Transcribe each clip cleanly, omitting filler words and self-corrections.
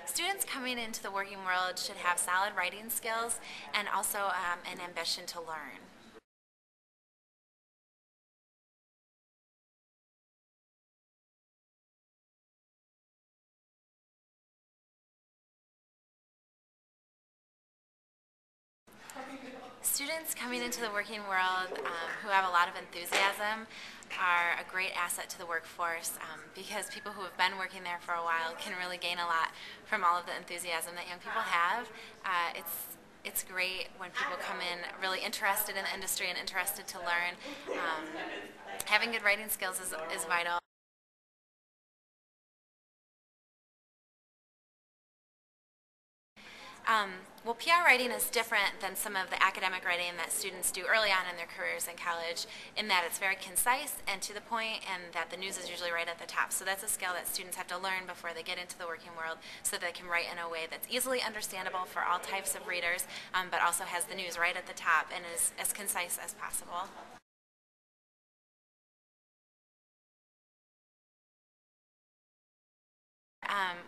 Students coming into the working world should have solid writing skills and also an ambition to learn. Students coming into the working world who have a lot of enthusiasm are a great asset to the workforce because people who have been working there for a while can really gain a lot from all of the enthusiasm that young people have. It's great when people come in really interested in the industry and interested to learn. Having good writing skills is vital. Well, PR writing is different than some of the academic writing that students do early on in their careers in college, in that it's very concise and to the point, and that the news is usually right at the top. So that's a skill that students have to learn before they get into the working world, so they can write in a way that's easily understandable for all types of readers, but also has the news right at the top and is as concise as possible.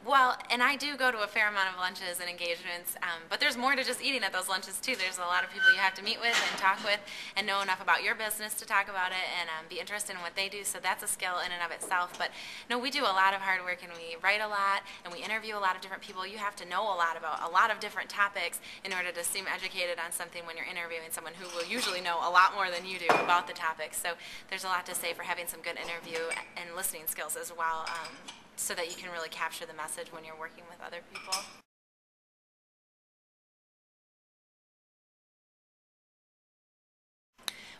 Well, and I do go to a fair amount of lunches and engagements, but there's more to just eating at those lunches too. There's a lot of people you have to meet with and talk with and know enough about your business to talk about it and be interested in what they do. So that's a skill in and of itself. But no, we do a lot of hard work and we write a lot and we interview a lot of different people. You have to know a lot about a lot of different topics in order to seem educated on something when you're interviewing someone who will usually know a lot more than you do about the topic. So there's a lot to say for having some good interview and listening skills as well. So that you can really capture the message when you're working with other people.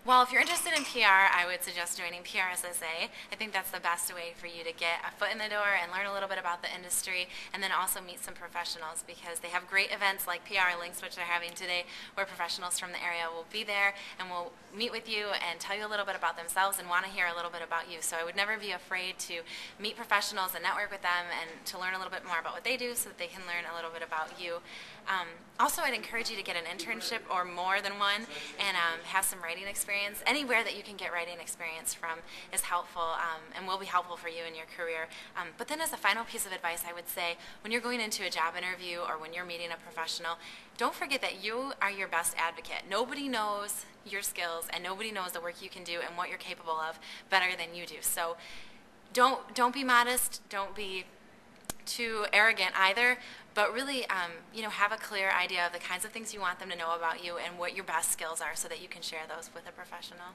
Well, if you're interested in PR, I would suggest joining PRSSA. I think that's the best way for you to get a foot in the door and learn a little bit about the industry, and then also meet some professionals because they have great events like PR Links, which they're having today, where professionals from the area will be there and will meet with you and tell you a little bit about themselves and want to hear a little bit about you. So I would never be afraid to meet professionals and network with them and to learn a little bit more about what they do so that they can learn a little bit about you. Also, I'd encourage you to get an internship or more than one and have some writing experience. Anywhere that you can get writing experience from is helpful and will be helpful for you in your career. But then as a final piece of advice, I would say when you're going into a job interview or when you're meeting a professional, don't forget that you are your best advocate. Nobody knows your skills and nobody knows the work you can do and what you're capable of better than you do. So don't be modest, don't be too arrogant either, but really have a clear idea of the kinds of things you want them to know about you and what your best skills are so that you can share those with a professional.